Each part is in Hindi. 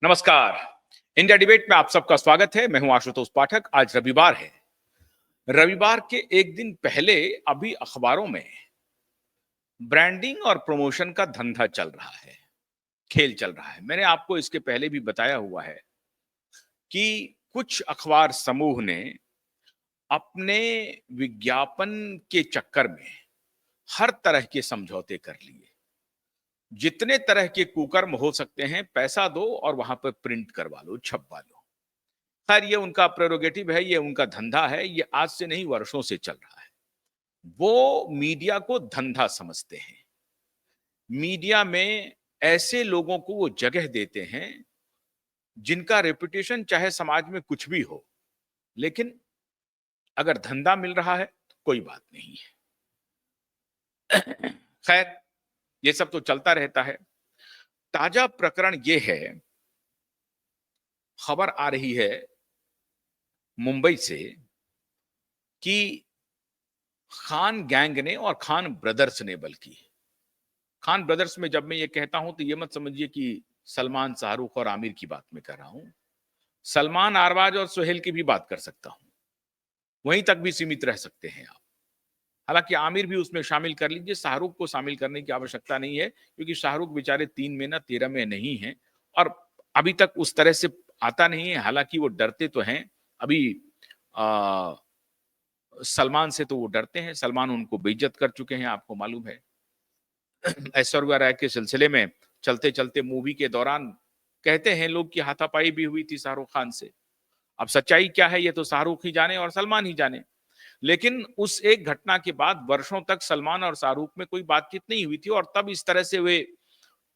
नमस्कार। इंडिया डिबेट में आप सबका स्वागत है। मैं हूं आशुतोष पाठक। आज रविवार है। रविवार के एक दिन पहले अभी अखबारों में ब्रांडिंग और प्रमोशन का धंधा चल रहा है, खेल चल रहा है। मैंने आपको इसके पहले भी बताया हुआ है कि कुछ अखबार समूह ने अपने विज्ञापन के चक्कर में हर तरह के समझौते कर लिए। जितने तरह के कुकर्म हो सकते हैं, पैसा दो और वहां पर प्रिंट करवा लो, छपवा लो। खैर, ये उनका प्रेरोगेटिव है, ये उनका धंधा है, ये आज से नहीं वर्षों से चल रहा है। वो मीडिया को धंधा समझते हैं। मीडिया में ऐसे लोगों को वो जगह देते हैं जिनका रेपुटेशन चाहे समाज में कुछ भी हो, लेकिन अगर धंधा मिल रहा है तो कोई बात नहीं है। खैर, ये सब तो चलता रहता है। ताजा प्रकरण ये है, खबर आ रही है मुंबई से कि खान गैंग ने और खान ब्रदर्स ने, बल्कि खान ब्रदर्स में जब मैं ये कहता हूं तो ये मत समझिए कि सलमान, शाहरुख और आमिर की बात में कर रहा हूं। सलमान, आरबाज और सोहेल की भी बात कर सकता हूं, वहीं तक भी सीमित रह सकते हैं आप। हालांकि आमिर भी उसमें शामिल कर लीजिए, शाहरुख को शामिल करने की आवश्यकता नहीं है, क्योंकि शाहरुख बेचारे 3 में ना 13 में नहीं है और अभी तक उस तरह से आता नहीं है। हालांकि वो डरते तो हैं अभी, सलमान से तो वो डरते हैं। सलमान उनको बेइज्जत कर चुके हैं, आपको मालूम है। ऐश्वर्या राय के सिलसिले में चलते चलते मूवी के दौरान कहते हैं लोग कि हाथापाई भी हुई थी शाहरुख खान से। अब सच्चाई क्या है ये तो शाहरुख ही जाने और सलमान ही जाने। लेकिन उस एक घटना के बाद वर्षों तक सलमान और शाहरुख में कोई बातचीत नहीं हुई थी और तब इस तरह से वे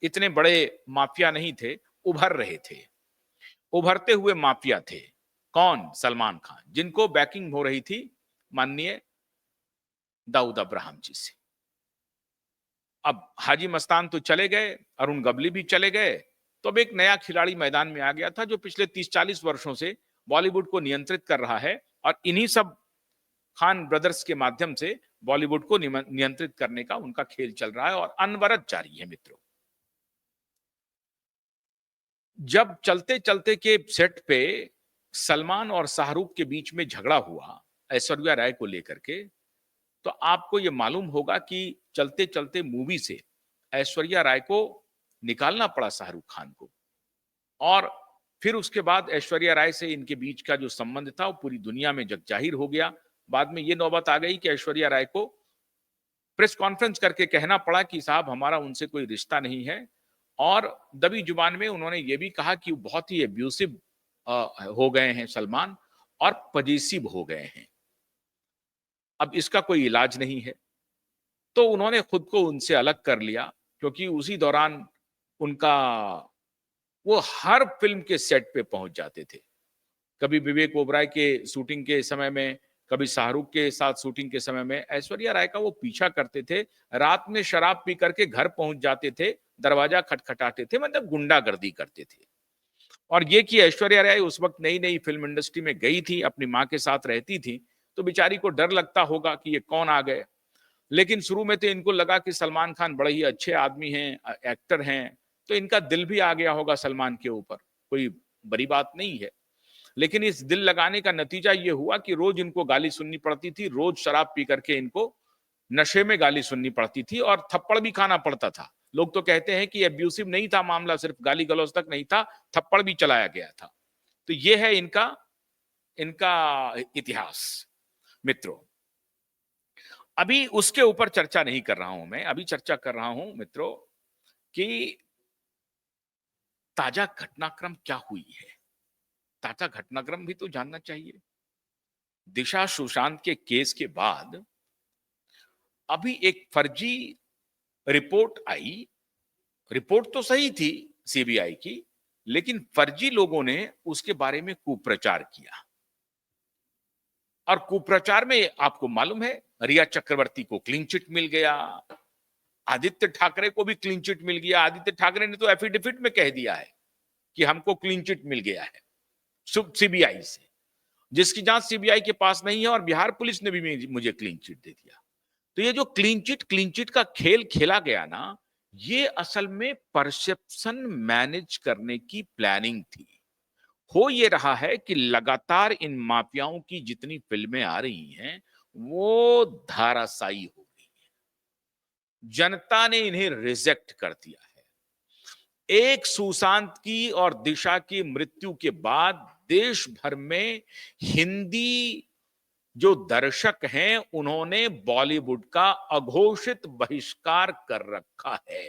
इतने बड़े माफिया नहीं थे, उभर रहे थे। उभरते हुए माफिया थे। कौन? सलमान खान, जिनको बैकिंग हो रही थी माननीय दाऊद अब्राहम जी से। अब हाजी मस्तान तो चले गए, अरुण गबली भी चले गए, तो अब एक नया खिलाड़ी मैदान में आ गया था जो पिछले 30-40 वर्षों से बॉलीवुड को नियंत्रित कर रहा है और इन्हीं सब खान ब्रदर्स के माध्यम से बॉलीवुड को नियंत्रित करने का उनका खेल चल रहा है और अनवरत जारी है। मित्रों, जब चलते चलते के सेट पे सलमान और शाहरुख के बीच में झगड़ा हुआ ऐश्वर्या राय को लेकर के, तो आपको यह मालूम होगा कि चलते चलते मूवी से ऐश्वर्या राय को निकालना पड़ा शाहरुख खान को, और फिर उसके बाद ऐश्वर्या राय से इनके बीच का जो संबंध था वो पूरी दुनिया में जगजाहिर हो गया। बाद में ये नौबत आ गई कि ऐश्वर्या राय को प्रेस कॉन्फ्रेंस करके कहना पड़ा कि साहब हमारा उनसे कोई रिश्ता नहीं है, और दबी जुबान में उन्होंने ये भी कहा कि बहुत ही एब्यूसिव हो गए हैं सलमान और पजेसिव हो गए हैं, अब इसका कोई इलाज नहीं है। तो उन्होंने खुद को उनसे अलग कर लिया, क्योंकि उसी दौरान उनका वो हर फिल्म के सेट पे पहुंच जाते थे। कभी विवेक ओबराय के शूटिंग के समय में, कभी शाहरुख के साथ शूटिंग के समय में ऐश्वर्या राय का वो पीछा करते थे। रात में शराब पी करके घर पहुंच जाते थे, दरवाजा खटखटाते थे, मतलब गुंडागर्दी करते थे। और ये कि ऐश्वर्या राय उस वक्त नई नई फिल्म इंडस्ट्री में गई थी, अपनी माँ के साथ रहती थी, तो बेचारी को डर लगता होगा कि ये कौन आ गए। लेकिन शुरू में तो इनको लगा कि सलमान खान बड़े ही अच्छे आदमी हैं, एक्टर हैं, तो इनका दिल भी आ गया होगा सलमान के ऊपर, कोई बड़ी बात नहीं है। लेकिन इस दिल लगाने का नतीजा ये हुआ कि रोज इनको गाली सुननी पड़ती थी, रोज शराब पी करके इनको नशे में गाली सुननी पड़ती थी और थप्पड़ भी खाना पड़ता था। लोग तो कहते हैं कि एब्यूसिव नहीं था मामला, सिर्फ गाली गलौज तक नहीं था, थप्पड़ भी चलाया गया था। तो ये है इनका इनका इतिहास। मित्रों, अभी उसके ऊपर चर्चा नहीं कर रहा हूं मैं, अभी चर्चा कर रहा हूं मित्रों कि ताजा घटनाक्रम क्या हुई है। ताजा घटनाक्रम भी तो जानना चाहिए। दिशा सुशांत के केस के बाद अभी एक फर्जी रिपोर्ट आई। रिपोर्ट तो सही थी सीबीआई की, लेकिन फर्जी लोगों ने उसके बारे में कुप्रचार किया। और कुप्रचार में आपको मालूम है, रिया चक्रवर्ती को क्लीन चिट मिल गया, आदित्य ठाकरे को भी क्लीन चिट मिल गया। आदित्य ठाकरे ने तो एफिडेविट में कह दिया है कि हमको क्लीन चिट मिल गया है सीबीआई से, जिसकी जांच सीबीआई के पास नहीं है, और बिहार पुलिस ने भी मुझे क्लीन चिट दे दिया। तो ये जो क्लीन चिट का खेल खेला गया ना, ये असल में परसेप्शन मैनेज करने की प्लानिंग थी। हो ये रहा है कि लगातार इन माफियाओं की जितनी फिल्में आ रही हैं, वो धाराशायी हो गई हैं। जनता ने इन्हें रिजेक्ट कर दिया है। एक सुशांत की और दिशा की मृत्यु के बाद देश भर में हिंदी जो दर्शक हैं, उन्होंने बॉलीवुड का अघोषित बहिष्कार कर रखा है।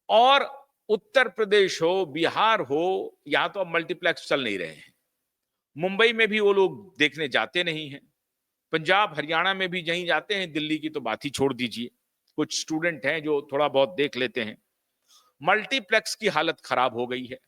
और उत्तर प्रदेश हो, बिहार हो, यहां तो अब मल्टीप्लेक्स चल नहीं रहे हैं। मुंबई में भी वो लोग देखने जाते नहीं हैं। पंजाब हरियाणा में भी यहीं जाते हैं, दिल्ली की तो बात ही छोड़ दीजिए। कुछ स्टूडेंट हैं जो थोड़ा बहुत देख लेते हैं। मल्टीप्लेक्स की हालत खराब हो गई है।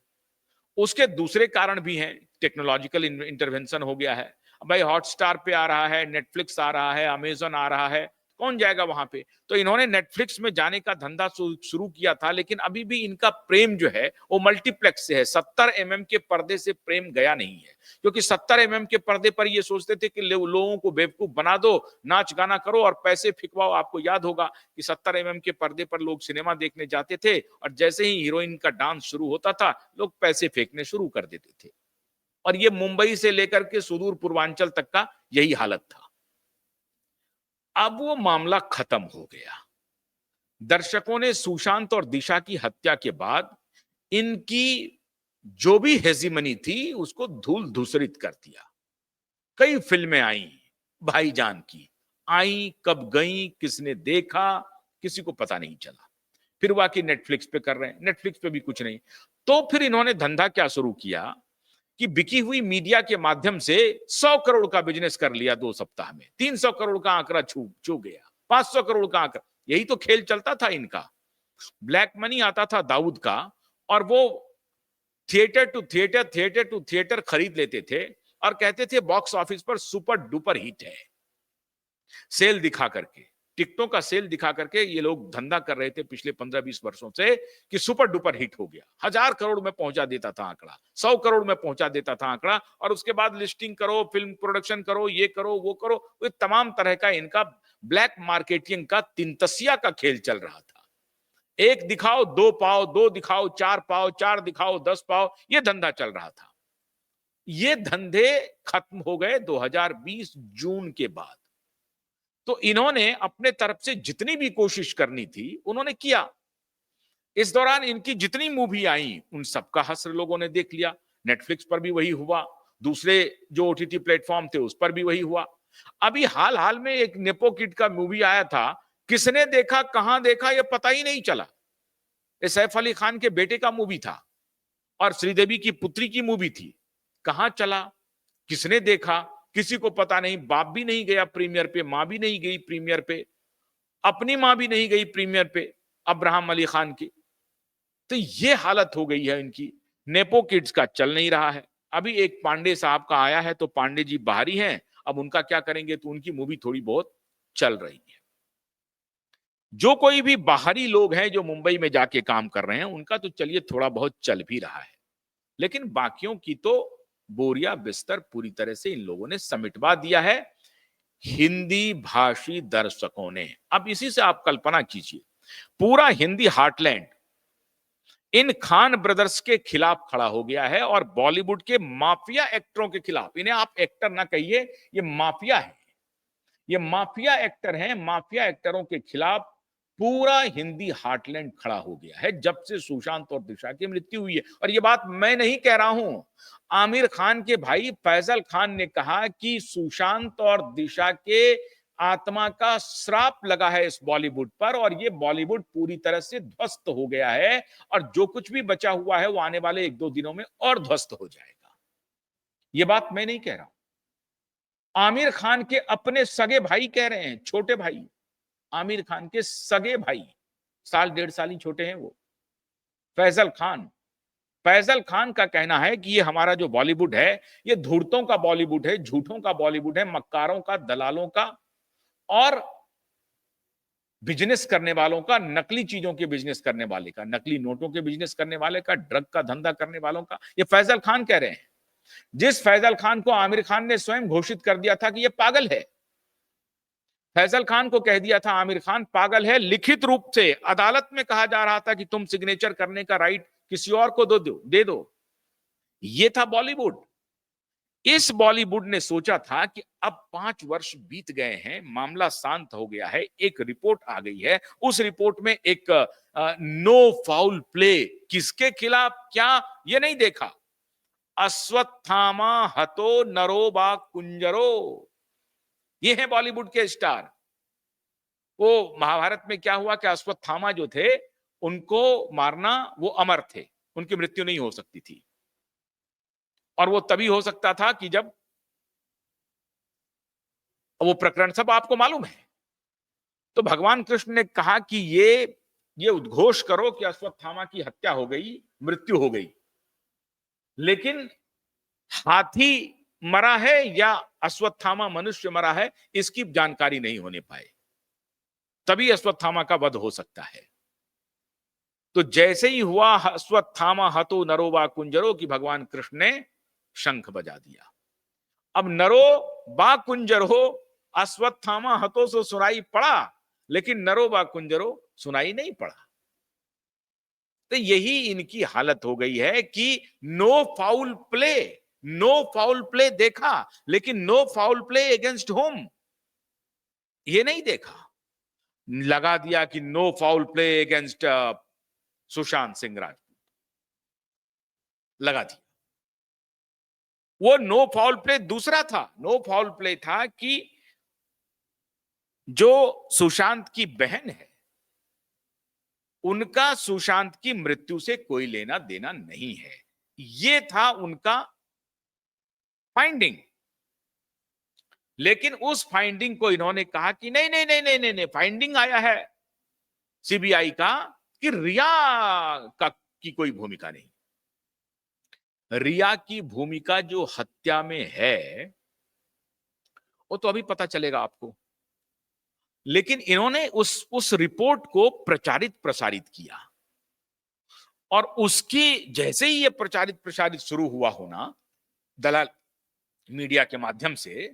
उसके दूसरे कारण भी हैं। टेक्नोलॉजिकल इंटरवेंशन हो गया है। भाई हॉटस्टार पे आ रहा है, नेटफ्लिक्स आ रहा है, अमेजन आ रहा है, कौन जाएगा वहां पे? तो इन्होंने नेटफ्लिक्स में जाने का धंधा शुरू किया था, लेकिन अभी भी इनका प्रेम जो है वो मल्टीप्लेक्स से है। 70 mm के पर्दे से प्रेम गया नहीं है, क्योंकि 70 mm के पर्दे पर ये सोचते थे कि लोगों को बेवकूफ बना दो, नाच गाना करो और पैसे फिकवाओ। आपको याद होगा कि 70 mm के पर्दे पर लोग सिनेमा देखने जाते थे और जैसे ही हीरोइन का डांस शुरू होता था, लोग पैसे फेंकने शुरू कर देते थे। और ये मुंबई से लेकर के सुदूर पूर्वांचल तक का यही हालत था। अब वो मामला खत्म हो गया। दर्शकों ने सुशांत और दिशा की हत्या के बाद इनकी जो भी हेजिमनी थी उसको धूल धूसरित कर दिया। कई फिल्में आई भाईजान की, आई कब गई, किसने देखा, किसी को पता नहीं चला। फिर वाकई नेटफ्लिक्स पे कर रहे हैं, नेटफ्लिक्स पे भी कुछ नहीं। तो फिर इन्होंने धंधा क्या शुरू किया कि बिकी हुई मीडिया के माध्यम से 100 करोड़ का बिजनेस कर लिया 2 सप्ताह में। 300 करोड़ का आंकड़ा छू गया, 500 करोड़ का आंकड़ा। यही तो खेल चलता था इनका। ब्लैक मनी आता था दाऊद का, और वो theatre to theatre, theatre to theatre खरीद लेते थे और कहते थे बॉक्स ऑफिस पर सुपर डुपर हिट है। सेल दिखा करके, टिकटों का सेल दिखा करके ये लोग धंधा कर रहे थे पिछले 15-20 वर्षों से कि सुपर डुपर हिट हो गया। 1000 करोड़ में पहुंचा देता था आंकड़ा, 100 करोड़ में पहुंचा देता था आंकड़ा, और उसके बाद लिस्टिंग करो, फिल्म प्रोडक्शन करो, ये करो वो करो। वो तमाम तरह का इनका ब्लैक मार्केटिंग का तिनतसिया का खेल चल रहा था। एक दिखाओ 2 पाओ, 2 दिखाओ 4 पाओ, 4 दिखाओ 10 पाओ, ये धंधा चल रहा था। ये धंधे खत्म हो गए 2020 जून के बाद। तो इन्होंने अपने तरफ से जितनी भी कोशिश करनी थी उन्होंने किया। इस दौरान इनकी जितनी मूवी आई उन सबका हश्र लोगों ने देख लिया। नेटफ्लिक्स पर भी वही हुआ, दूसरे जो ओटीटी प्लेटफॉर्म थे उस पर भी वही हुआ। अभी हाल हाल में एक नेपो किड का मूवी आया था, किसने देखा कहां देखा ये पता ही नहीं चला। ये सैफ अली खान के बेटे का मूवी था और श्रीदेवी की पुत्री की मूवी थी। कहां चला, किसने देखा, किसी को पता नहीं। बाप भी नहीं गया प्रीमियर पे, मां भी नहीं गई प्रीमियर पे, अपनी मां भी नहीं गई प्रीमियर पे अब्राहम अली खान की। तो ये हालत हो गई है इनकी। नेपो किड्स का चल नहीं रहा है। अभी एक पांडे साहब का आया है तो पांडे जी बाहरी हैं, अब उनका क्या करेंगे, तो उनकी मूवी थोड़ी बहुत चल रही है। जो कोई भी बाहरी लोग हैं जो मुंबई में जाके काम कर रहे हैं उनका तो चलिए थोड़ा बहुत चल भी रहा है, लेकिन बाकियों की तो बोरिया बिस्तर पूरी तरह से इन लोगों ने समिटवा दिया है हिंदी भाषी दर्शकों ने। अब इसी से आप कल्पना कीजिए, पूरा हिंदी हार्टलैंड इन खान ब्रदर्स के खिलाफ खड़ा हो गया है और बॉलीवुड के माफिया एक्टरों के खिलाफ। इन्हें आप एक्टर ना कहिए, ये माफिया है, ये माफिया एक्टर हैं। माफिया एक्टरों के खिलाफ पूरा हिंदी हार्टलैंड खड़ा हो गया है जब से सुशांत और दिशा की मृत्यु हुई है। और ये बात मैं नहीं कह रहा हूं, आमिर खान के भाई फैजल खान ने कहा कि सुशांत और दिशा के आत्मा का श्राप लगा है इस बॉलीवुड पर, और ये बॉलीवुड पूरी तरह से ध्वस्त हो गया है, और जो कुछ भी बचा हुआ है वो आने वाले 1-2 दिनों में और ध्वस्त हो जाएगा। ये बात मैं नहीं कह रहा हूं, आमिर खान के अपने सगे भाई कह रहे हैं, छोटे भाई, आमिर खान के सगे भाई, साल 1.5 साल ही छोटे हैं वो, फैजल खान। फैजल खान का कहना है कि ये हमारा जो बॉलीवुड है ये धूर्तों का बॉलीवुड है, झूठों का बॉलीवुड है, मक्कारों का, दलालों का और बिजनेस करने वालों का, नकली चीजों के बिजनेस करने वाले का, नकली नोटों के बिजनेस करने वाले का, ड्रग का धंधा करने वालों का। ये फैजल खान कह रहे हैं, जिस फैजल खान को आमिर खान ने स्वयं घोषित कर दिया था कि ये पागल है। फैजल खान को कह दिया था आमिर खान पागल है, लिखित रूप से अदालत में कहा जा रहा था कि तुम सिग्नेचर करने का राइट किसी और को दे दो। ये था बॉलीवुड। इस बॉलीवुड ने सोचा था कि अब 5 वर्ष बीत गए हैं, मामला शांत हो गया है, एक रिपोर्ट आ गई है, उस रिपोर्ट में एक नो फाउल प्ले किसके खिलाफ क्या ये नहीं देखा। अश्वत्थामा हतो नरो बा कुंजरो, ये है बॉलीवुड के स्टार। वो महाभारत में क्या हुआ कि अश्वत्थामा जो थे उनको मारना, वो अमर थे, उनकी मृत्यु नहीं हो सकती थी, और वो तभी हो सकता था कि जब वो प्रकरण सब आपको मालूम है। तो भगवान कृष्ण ने कहा कि ये उद्घोष करो कि अश्वत्थामा की हत्या हो गई, मृत्यु हो गई, लेकिन हाथी मरा है या अश्वत्थामा मनुष्य मरा है इसकी जानकारी नहीं होने पाए, तभी अश्वत्थामा का वध हो सकता है। तो जैसे ही हुआ अश्वत्थामा हतो नरोबा कुंजरो की भगवान कृष्ण ने शंख बजा दिया। अब नरो बा कुंजरो अश्वत्थामा हतो से सुनाई पड़ा, लेकिन नरो बा कुंजरो सुनाई नहीं पड़ा। तो यही इनकी हालत हो गई है कि no foul play, no foul play देखा, लेकिन no foul play against home ये नहीं देखा। लगा दिया कि no foul play against Sushant Singh Rajput, लगा दिया। वो नो फाउल प्ले दूसरा था। नो फाउल प्ले था कि जो सुशांत की बहन है उनका सुशांत की मृत्यु से कोई लेना देना नहीं है, ये था उनका फाइंडिंग। लेकिन उस फाइंडिंग को इन्होंने कहा कि नहीं नहीं नहीं नहीं नहीं, नहीं फाइंडिंग आया है सीबीआई का कि रिया का की कोई भूमिका नहीं। रिया की भूमिका जो हत्या में है वो तो अभी पता चलेगा आपको, लेकिन इन्होंने उस रिपोर्ट को प्रचारित प्रसारित किया, और उसकी जैसे ही ये प्रचारित प्रसारित शुरू हुआ होना दलाल मीडिया के माध्यम से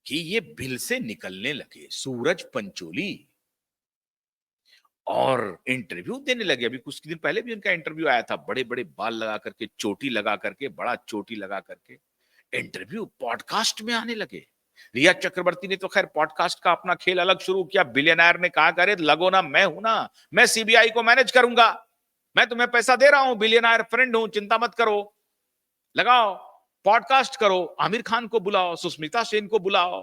कि ये बिल से निकलने लगे सूरज पंचोली, और इंटरव्यू देने लगे। अभी कुछ दिन पहले भी उनका इंटरव्यू आया था, बड़े बड़े बाल लगा करके, चोटी लगा करके, बड़ा चोटी लगा करके इंटरव्यू पॉडकास्ट में आने लगे। रिया चक्रवर्ती ने तो खैर पॉडकास्ट का अपना खेल अलग शुरू किया। बिलियनर ने कहा करे लगो ना, मैं हूं ना, मैं सीबीआई को मैनेज करूंगा, मैं तुम्हें पैसा दे रहा हूं, बिलियनर फ्रेंड हूं, चिंता मत करो, लगाओ पॉडकास्ट करो, आमिर खान को बुलाओ, सुष्मिता सेन को बुलाओ।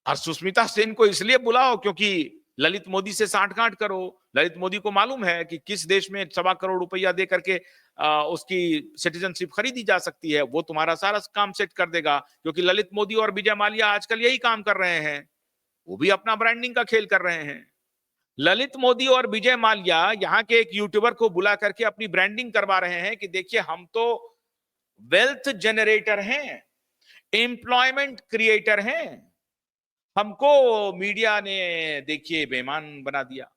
और सुष्मिता सेन को इसलिए बुलाओ क्योंकि ललित मोदी से सांठगांठ करो। ललित मोदी को मालूम है कि किस देश में 1.25 करोड़ रुपया दे करके उसकी सिटीजनशिप खरीदी जा सकती है, वो तुम्हारा सारा काम सेट कर देगा, क्योंकि ललित मोदी और विजय माल्या आजकल यही काम कर रहे हैं, वो भी अपना ब्रांडिंग का खेल कर रहे हैं। ललित मोदी और विजय माल्या यहाँ के एक यूट्यूबर को बुला करके अपनी ब्रांडिंग करवा रहे हैं कि देखिए हम तो वेल्थ जनरेटर हैं, एम्प्लॉयमेंट क्रिएटर हैं, हमको मीडिया ने देखिए बेईमान बना दिया।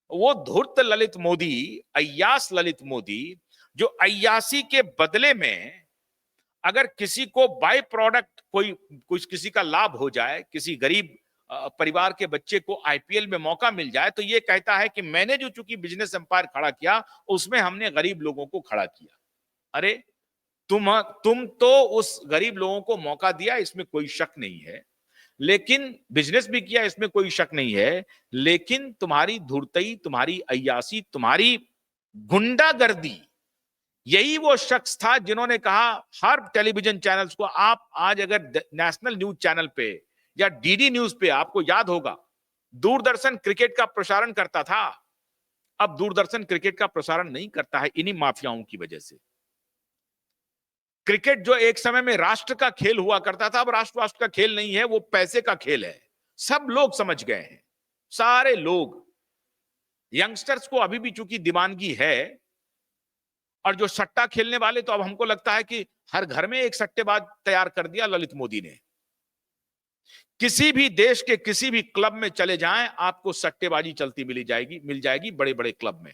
वो धूर्त ललित मोदी, अय्यास ललित मोदी, जो अय्यासी के बदले में अगर किसी को बाय प्रोडक्ट कोई कुछ किसी का लाभ हो जाए, किसी गरीब परिवार के बच्चे को आईपीएल में मौका मिल जाए, तो ये कहता है कि मैंने जो चूंकि बिजनेस एम्पायर खड़ा किया उसमें हमने गरीब लोगों को खड़ा किया। अरे तुम तो उस गरीब लोगों को मौका दिया, इसमें कोई शक नहीं है, लेकिन बिजनेस भी किया, इसमें कोई शक नहीं है, लेकिन तुम्हारी धूर्तई, तुम्हारी अय्यासी, तुम्हारी गुंडागर्दी, यही वो शख्स था जिन्होंने कहा हर टेलीविजन चैनल्स को, आप आज अगर नेशनल न्यूज चैनल पे या डीडी न्यूज पे, आपको याद होगा दूरदर्शन क्रिकेट का प्रसारण करता था, अब दूरदर्शन क्रिकेट का प्रसारण नहीं करता है इन्हीं माफियाओं की वजह से। क्रिकेट जो एक समय में राष्ट्र का खेल हुआ करता था, अब राष्ट्र का खेल नहीं है, वो पैसे का खेल है, सब लोग समझ गए हैं, सारे लोग। यंगस्टर्स को अभी भी चूंकि दीवानगी है, और जो सट्टा खेलने वाले, तो अब हमको लगता है कि हर घर में एक सट्टेबाज तैयार कर दिया ललित मोदी ने। किसी भी देश के किसी भी क्लब में चले जाएं, आपको सट्टेबाजी चलती मिल जाएगी बड़े बड़े क्लब में।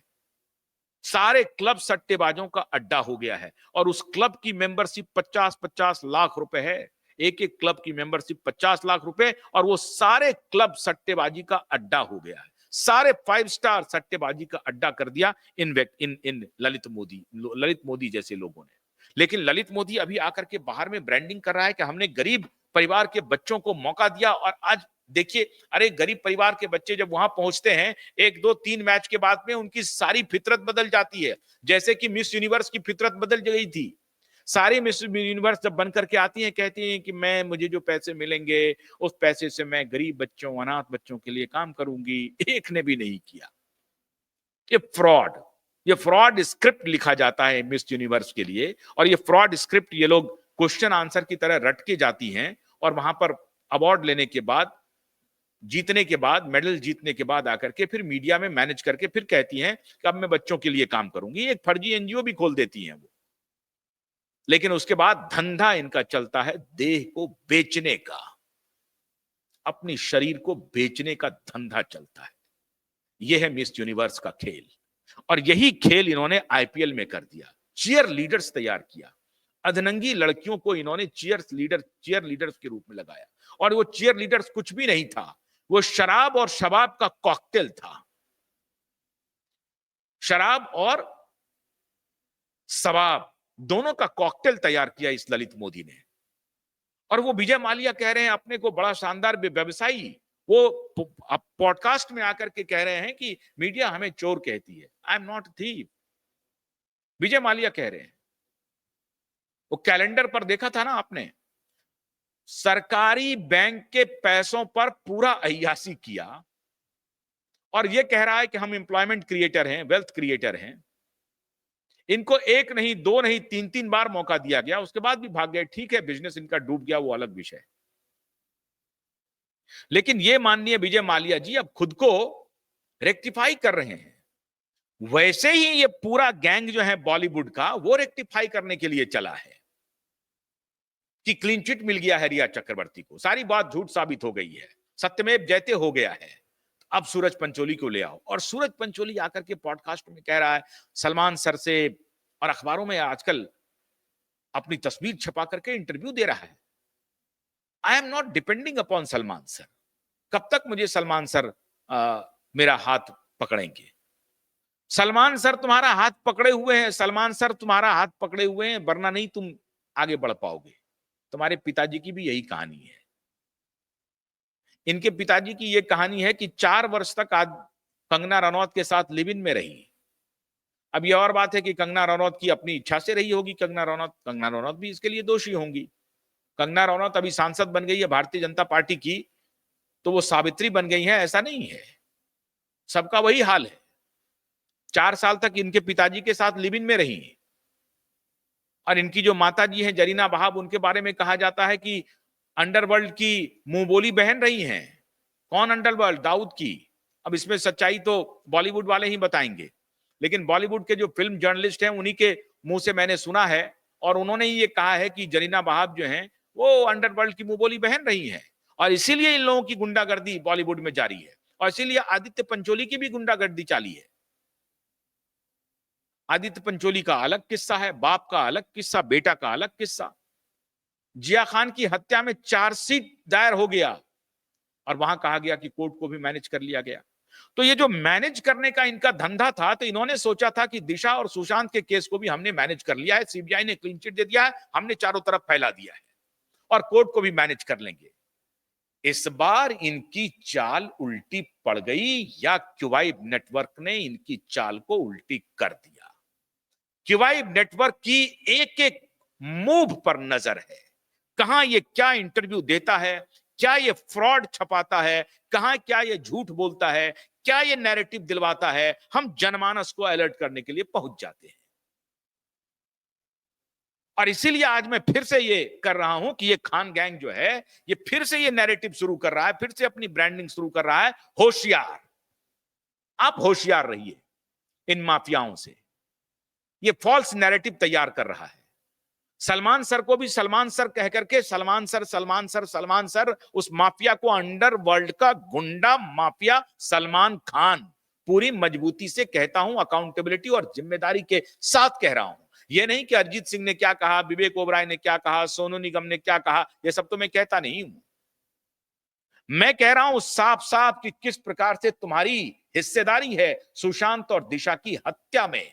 सारे क्लब सट्टेबाजों का अड्डा हो गया है, और उस क्लब की मेंबरशिप 50-50 लाख रुपए है। एक एक क्लब की मेंबरशिप 50 लाख रुपए, और वो सारे क्लब सट्टेबाजी का अड्डा हो गया है। सारे 5 स्टार सट्टेबाजी का अड्डा कर दिया इन ललित मोदी जैसे लोगों ने। लेकिन ललित मोदी अभी आकर के बाहर में ब्रांडिंग कर रहा है कि हमने गरीब परिवार के बच्चों को मौका दिया, और आज देखिए, अरे गरीब परिवार के बच्चे जब वहां पहुंचते हैं 1 2 3 मैच के बाद में उनकी सारी फितरत बदल जाती है। जैसे कि मिस यूनिवर्स की फितरत बदल गई थी। सारी मिस यूनिवर्स जब बनकर के आती हैं, कहती हैं कि मुझे जो पैसे मिलेंगे उस पैसे से मैं गरीब बच्चों, अनाथ बच्चों के लिए काम करूंगी। एक ने भी नहीं किया। ये फ्रॉड स्क्रिप्ट लिखा जाता है मिस यूनिवर्स के लिए, और ये फ्रॉड स्क्रिप्ट ये लोग क्वेश्चन आंसर की तरह रट के जाती हैं, और वहां पर अवार्ड लेने के बाद, जीतने के बाद, मेडल जीतने के बाद आकर के फिर मीडिया में मैनेज करके फिर कहती हैं कि अब मैं बच्चों के लिए काम करूंगी। एक फर्जी एनजीओ भी खोल देती हैं वो। लेकिन उसके बाद धंधा इनका चलता है देह को बेचने का, अपनी शरीर को बेचने का धंधा चलता है। यह है मिस यूनिवर्स का खेल, और यही खेल इन्होंने आईपीएल में कर दिया। चीयर लीडर्स तैयार किया, अधनंगी लड़कियों को इन्होंने चीयर लीडर्स के रूप में लगाया, और वो चीयर लीडर्स कुछ भी नहीं था, वो शराब और शबाब का कॉकटेल था। शराब और शबाब दोनों का कॉकटेल तैयार किया इस ललित मोदी ने। और वो विजय माल्या कह रहे हैं अपने को बड़ा शानदार व्यवसायी, वो पॉडकास्ट में आकर के कह रहे हैं कि मीडिया हमें चोर कहती है। I am not thief, Vijay Mallya कह रहे हैं। वो कैलेंडर पर देखा था ना आपने, सरकारी बैंक के पैसों पर पूरा अय्यासी किया, और ये कह रहा है कि हम एम्प्लॉयमेंट क्रिएटर हैं, वेल्थ क्रिएटर हैं। इनको एक नहीं, दो नहीं, 3 बार मौका दिया गया, उसके बाद भी भाग गए। ठीक है, बिजनेस इनका डूब गया, वो अलग विषय। लेकिन ये माननीय विजय माल्या जी अब खुद को रेक्टिफाई कर रहे हैं। वैसे ही ये पूरा गैंग जो है बॉलीवुड का, वो रेक्टिफाई करने के लिए चला है कि क्लीन चिट मिल गया है रिया चक्रवर्ती को, सारी बात झूठ साबित हो गई है, सत्यमेव जयते हो गया है, अब सूरज पंचोली को ले आओ। और सूरज पंचोली आकर के पॉडकास्ट में कह रहा है सलमान सर से, और अखबारों में आजकल अपनी तस्वीर छपा करके इंटरव्यू दे रहा है। I am not depending upon Salman sir. कब तक मुझे सलमान सर मेरा हाथ पकड़ेंगे? सलमान सर तुम्हारा हाथ पकड़े हुए हैं, सलमान सर तुम्हारा हाथ पकड़े हुए हैं, वरना नहीं तुम आगे बढ़ पाओगे। तुम्हारे पिताजी की भी यही कहानी है। इनके पिताजी की यह कहानी है कि 4 वर्ष तक आज कंगना रनौत के साथ लिव इन में रही। अब यह और बात है कि कंगना रनौत की अपनी इच्छा से रही होगी। कंगना रनौत भी इसके लिए दोषी होंगी। कंगना रनौत अभी सांसद बन गई है भारतीय जनता पार्टी की, तो वो सावित्री बन गई है, ऐसा नहीं है। सबका वही हाल है। 4 साल तक इनके पिताजी के साथ लिव इन में रही, और इनकी जो माता जी हैं जरीना वहाब, उनके बारे में कहा जाता है कि अंडरवर्ल्ड की मुंह बोली बहन रही हैं। कौन अंडरवर्ल्ड? दाऊद की। अब इसमें सच्चाई तो बॉलीवुड वाले ही बताएंगे, लेकिन बॉलीवुड के जो फिल्म जर्नलिस्ट हैं उन्हीं के मुंह से मैंने सुना है, और उन्होंने ये कहा है कि जरीना वहाब जो हैं वो अंडरवर्ल्ड की मुंह बोली बहन रही हैं, और इसीलिए इन लोगों की गुंडागर्दी बॉलीवुड में जारी है, और इसीलिए आदित्य पंचोली की भी गुंडागर्दी चाली है। आदित्य पंचोली का अलग किस्सा है, बाप का अलग किस्सा, बेटा का अलग किस्सा। जिया खान की हत्या में चार्जशीट दायर हो गया, और वहां कहा गया कि कोर्ट को भी मैनेज कर लिया गया। तो ये जो मैनेज करने का इनका धंधा था, तो इन्होंने सोचा था कि दिशा और सुशांत के केस को भी हमने मैनेज कर लिया है, सीबीआई ने क्लीन चिट दे दिया है, हमने चारों तरफ फैला दिया है, और कोर्ट को भी मैनेज कर लेंगे। इस बार इनकी चाल उल्टी पड़ गई, या क्यूवाइब नेटवर्क ने इनकी चाल को उल्टी कर दिया। क्यूवाइब नेटवर्क की एक एक मूव पर नजर है। कहां ये क्या इंटरव्यू देता है, क्या ये फ्रॉड छपाता है, कहां क्या ये झूठ बोलता है, क्या ये नैरेटिव दिलवाता है, हम जनमानस को अलर्ट करने के लिए पहुंच जाते हैं। और इसीलिए आज मैं फिर से ये कर रहा हूं कि ये खान गैंग जो है, ये फिर से ये नैरेटिव शुरू कर रहा है, फिर से अपनी ब्रांडिंग शुरू कर रहा है। होशियार, आप होशियार रहिए इन माफियाओं से। ये फॉल्स नैरेटिव तैयार कर रहा है। सलमान सर को भी सलमान सर कह करके सलमान सर उस माफिया को, अंडरवर्ल्ड का गुंडा माफिया सलमान खान, पूरी मजबूती से कहता हूं, अकाउंटेबिलिटी और जिम्मेदारी के साथ कह रहा हूं, ये नहीं कि अरिजीत सिंह ने क्या कहा, विवेक ओबराय ने क्या कहा, सोनू निगम ने क्या कहा, ये सब तो मैं कहता नहीं हूं। मैं कह रहा हूं साफ साफ कि किस प्रकार से तुम्हारी हिस्सेदारी है सुशांत और दिशा की हत्या में,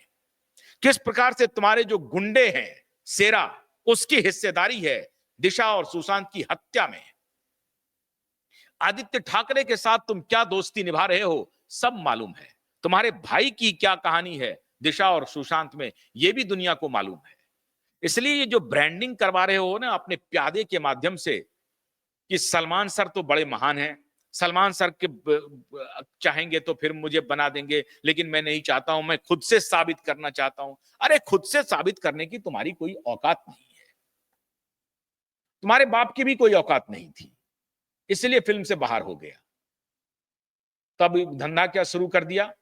किस प्रकार से तुम्हारे जो गुंडे हैं सेरा, उसकी हिस्सेदारी है दिशा और सुशांत की हत्या में। आदित्य ठाकरे के साथ तुम क्या दोस्ती निभा रहे हो सब मालूम है। तुम्हारे भाई की क्या कहानी है दिशा और सुशांत में, यह भी दुनिया को मालूम है। इसलिए ये जो ब्रांडिंग करवा रहे हो ना अपने प्यादे के माध्यम से कि सलमान सर तो बड़े महान हैं, सलमान सर के चाहेंगे तो फिर मुझे बना देंगे, लेकिन मैं नहीं चाहता हूं, मैं खुद से साबित करना चाहता हूं। अरे खुद से साबित करने की तुम्हारी कोई औकात नहीं है, तुम्हारे बाप की भी कोई औकात नहीं थी, इसलिए फिल्म से बाहर हो गया। तब धंधा क्या शुरू कर दिया,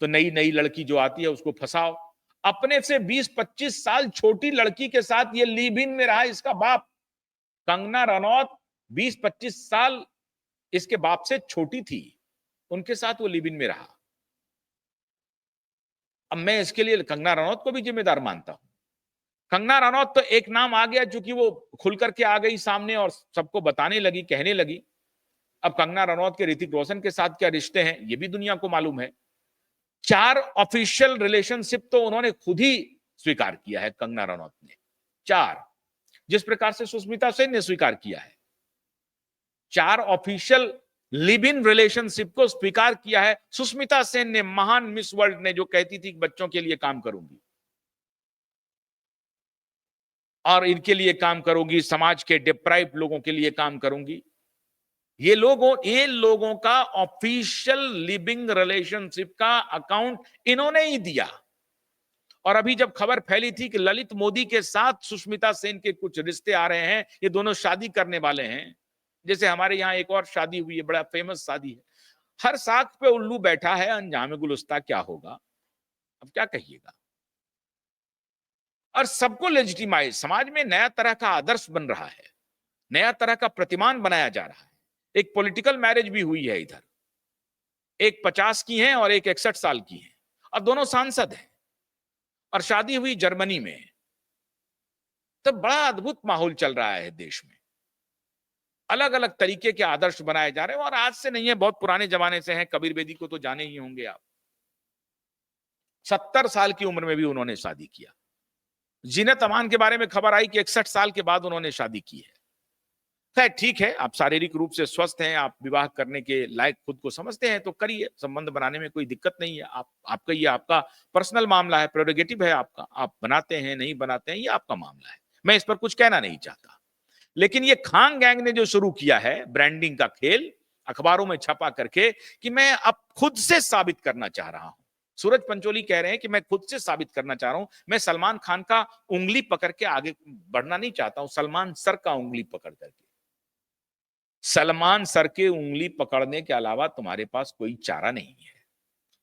तो नई नई लड़की जो आती है उसको फंसाओ। अपने से 20-25 साल छोटी लड़की के साथ ये लिव इन में रहा इसका बाप। कंगना रनौत 20-25 साल इसके बाप से छोटी थी, उनके साथ वो लिव इन में रहा। अब मैं इसके लिए कंगना रनौत को भी जिम्मेदार मानता हूं। कंगना रनौत तो एक नाम आ गया चूंकि वो खुल करके आ गई सामने और सबको बताने लगी, कहने लगी। अब कंगना रनौत के ऋतिक रोशन के साथ क्या रिश्ते हैं ये भी दुनिया को मालूम है। 4 ऑफिशियल रिलेशनशिप तो उन्होंने खुद ही स्वीकार किया है कंगना रनौत ने, 4, जिस प्रकार से सुष्मिता सेन ने स्वीकार किया है। 4 ऑफिशियल लिव इन रिलेशनशिप को स्वीकार किया है सुष्मिता सेन ने, महान मिस वर्ल्ड ने, जो कहती थी बच्चों के लिए काम करूंगी और इनके लिए काम करूंगी, समाज के डिप्राइव्ड लोगों के लिए काम करूंगी। ये लोगों का ऑफिशियल लिविंग रिलेशनशिप का अकाउंट इन्होंने ही दिया। और अभी जब खबर फैली थी कि ललित मोदी के साथ सुष्मिता सेन के कुछ रिश्ते आ रहे हैं, ये दोनों शादी करने वाले हैं, जैसे हमारे यहाँ एक और शादी हुई है, बड़ा फेमस शादी है, हर साख पे उल्लू बैठा है, अंजाम गुलस्ता क्या होगा, अब क्या कहिएगा। और सबको लेजिटिमाइज, समाज में नया तरह का आदर्श बन रहा है, नया तरह का प्रतिमान बनाया जा रहा है। एक पॉलिटिकल मैरिज भी हुई है इधर, एक 50 की है और एक 61 साल की है, और दोनों सांसद हैं, और शादी हुई जर्मनी में। तो बड़ा अद्भुत माहौल चल रहा है देश में, अलग अलग तरीके के आदर्श बनाए जा रहे हैं। और आज से नहीं है, बहुत पुराने जमाने से हैं। कबीर बेदी को तो जाने ही होंगे आप, 70 साल की उम्र में भी उन्होंने शादी किया। जीनत अमान के बारे में खबर आई कि 61 साल के बाद उन्होंने शादी की है। खैर ठीक है, आप शारीरिक रूप से स्वस्थ हैं, आप विवाह करने के लायक खुद को समझते हैं तो करिए, संबंध बनाने में कोई दिक्कत नहीं है। आपका ये आपका पर्सनल मामला है, प्रेरोगेटिव है आपका, आप बनाते हैं नहीं बनाते हैं ये आपका मामला है, मैं इस पर कुछ कहना नहीं चाहता। लेकिन ये खान गैंग ने जो शुरू किया है ब्रांडिंग का खेल, अखबारों में छपा करके कि मैं अब खुद से साबित करना चाह रहा हूं। सूरज पंचोली कह रहे हैं कि मैं खुद से साबित करना चाह रहा हूं, मैं सलमान खान का उंगली पकड़ के आगे बढ़ना नहीं चाहता हूं, सलमान सर का उंगली पकड़ करके। सलमान सर के उंगली पकड़ने के अलावा तुम्हारे पास कोई चारा नहीं है,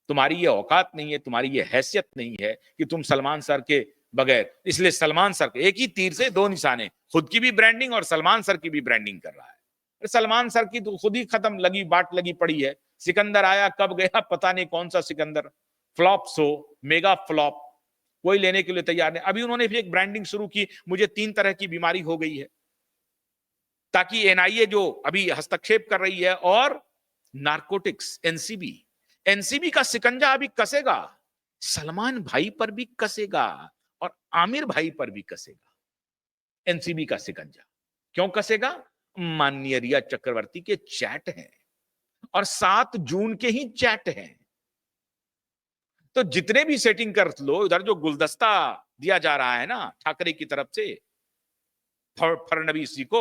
तुम्हारी ये औकात नहीं है, तुम्हारी ये हैसियत नहीं है कि तुम सलमान सर के बगैर, इसलिए सलमान सर के एक ही तीर से 2 निशाने, खुद की भी ब्रांडिंग और सलमान सर की भी ब्रांडिंग कर रहा है। सलमान सर की तो खुद ही खत्म लगी बाट लगी पड़ी है। सिकंदर आया कब गया पता नहीं, कौन सा Sikandar, flop show, mega flop, कोई लेने के लिए तैयार नहीं। अभी उन्होंने भी एक ब्रांडिंग शुरू की, मुझे 3 तरह की बीमारी हो गई है, ताकि एनआईए जो अभी हस्तक्षेप कर रही है, और नारकोटिक्स, एनसीबी का शिकंजा अभी कसेगा, सलमान भाई पर भी कसेगा और आमिर भाई पर भी कसेगा एनसीबी का शिकंजा। क्यों कसेगा? माननीय रिया चक्रवर्ती के चैट हैं, और 7 जून के ही चैट हैं। तो जितने भी सेटिंग कर लो, इधर जो गुलदस्ता दिया जा रहा है ना ठाकरे की तरफ से फडणवीस जी को,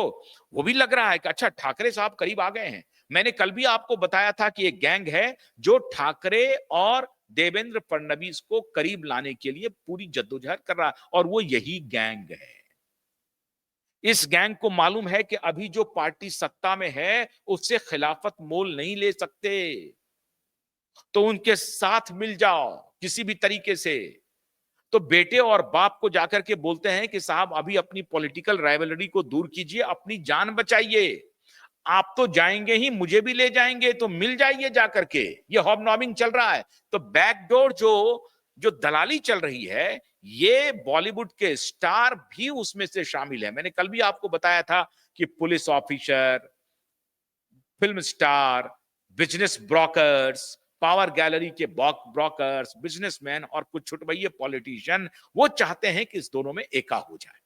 वो भी लग रहा है कि अच्छा ठाकरे साहब करीब आ गए हैं। मैंने कल भी आपको बताया था कि एक गैंग है जो ठाकरे और देवेंद्र फडणवीस को करीब लाने के लिए पूरी जद्दोजहद कर रहा है, और वो यही गैंग है। इस गैंग को मालूम है कि अभी जो पार्टी सत्ता में है उससे खिलाफत मोल नहीं ले सकते, तो उनके साथ मिल जाओ किसी भी तरीके से। तो बेटे और बाप को जाकर के बोलते हैं कि साहब अभी अपनी पॉलिटिकल राइवलरी को दूर कीजिए, अपनी जान बचाइए, आप तो जाएंगे ही, मुझे भी ले जाएंगे, तो मिल जाइए जाकर के। ये हॉबनॉबिंग चल रहा है। तो बैकडोर जो जो दलाली चल रही है, ये बॉलीवुड के स्टार भी उसमें से शामिल है। मैंने कल भी आपको बताया था कि police officer, film star, business brokers, power gallery के ब्रोकर्स, बिजनेसमैन और कुछ छुटभइये पॉलिटिशियन वो चाहते हैं कि इस दोनों में एका हो जाए,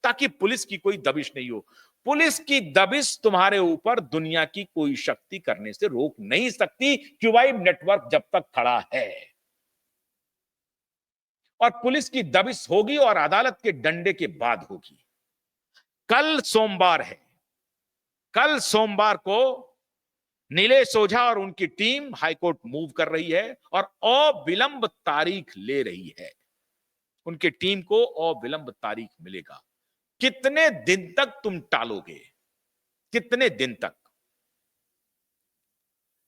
ताकि पुलिस की कोई दबिश नहीं हो। पुलिस की दबिश तुम्हारे ऊपर दुनिया की कोई शक्ति करने से रोक नहीं सकती, क्यूबाइब नेटवर्क जब तक खड़ा है। और पुलिस की दबिश होगी और अदालत के डंडे के बाद होगी। कल सोमवार है, कल सोमवार को नीलेश ओझा और उनकी टीम हाईकोर्ट मूव कर रही है और अविलंब तारीख ले रही है। उनकी टीम को अविलंब तारीख मिलेगा। कितने दिन तक तुम टालोगे? कितने दिन तक?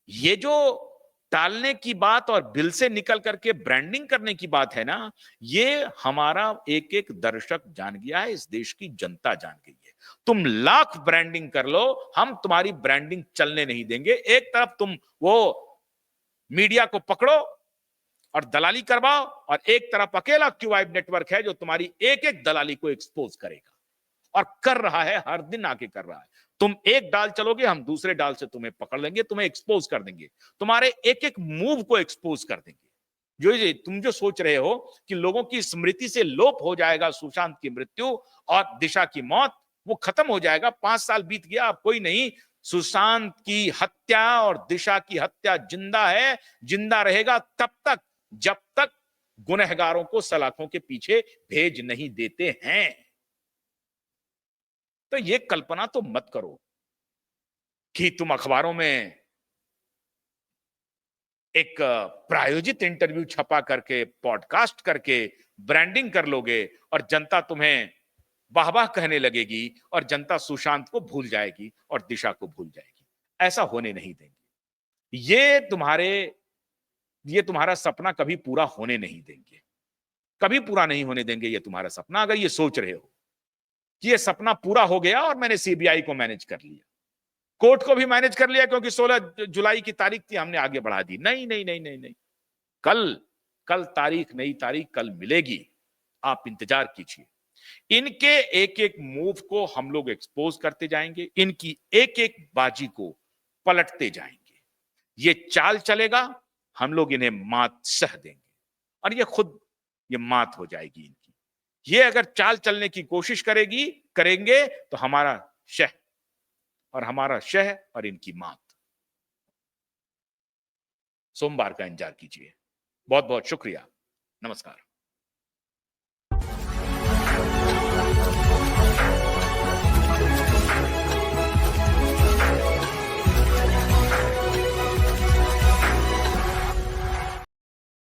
ये जो टालने की बात और बिल से निकल करके ब्रांडिंग करने की बात है ना, ये हमारा एक एक दर्शक जान गया है, इस देश की जनता जान गई है। तुम लाख ब्रांडिंग कर लो, हम तुम्हारी ब्रांडिंग चलने नहीं देंगे। एक तरफ तुम वो मीडिया को पकड़ो और दलाली करवाओ, और एक तरफ अकेला क्यूआईब नेटवर्क है जो तुम्हारी एक एक दलाली को एक्सपोज करेगा, और कर रहा है, हर दिन आके कर रहा है। तुम एक डाल चलोगे, हम दूसरे डाल से तुम्हें पकड़ लेंगे, तुम्हें एक्सपोज कर देंगे, तुम्हारे एक एक मूव को एक्सपोज कर देंगे। जो तुम जो सोच रहे हो कि लोगों की स्मृति से लोप हो जाएगा सुशांत की मृत्यु और दिशा की मौत, वो खत्म हो जाएगा। 5 साल बीत गया, अब कोई नहीं। सुशांत की हत्या और दिशा की हत्या जिंदा है, जिंदा रहेगा तब तक जब तक गुनहगारों को सलाखों के पीछे भेज नहीं देते हैं। तो ये कल्पना तो मत करो कि तुम अखबारों में एक प्रायोजित इंटरव्यू छपा करके, पॉडकास्ट करके ब्रांडिंग कर लोगे और जनता तुम्हें वाह-वाह कहने लगेगी और जनता सुशांत को भूल जाएगी और दिशा को भूल जाएगी। ऐसा होने नहीं देंगे। ये तुम्हारा सपना कभी पूरा होने नहीं देंगे। कभी पूरा नहीं होने देंगे ये तुम्हारा सपना, अगर ये सोच रहे हो कि ये सपना पूरा हो गया और मैंने सीबीआई को मैनेज कर लिया, कोर्ट को भी मैनेज कर लिया क्योंकि 16 जुलाई की तारीख थी, हमने आगे बढ़ा दी। नहीं नहीं नहीं नहीं नहीं, कल कल तारीख, नई तारीख कल मिलेगी, आप इंतजार कीजिए। इनके एक एक मूव को हम लोग एक्सपोज करते जाएंगे, इनकी एक एक बाजी को पलटते जाएंगे। ये चाल चलेगा, हम लोग इन्हें मात सह देंगे और ये खुद ये मात हो जाएगी इनकी। ये अगर चाल चलने की कोशिश करेंगे तो हमारा शह और हमारा शह और इनकी मात। सोमवार का इंतजार कीजिए। बहुत बहुत शुक्रिया। नमस्कार।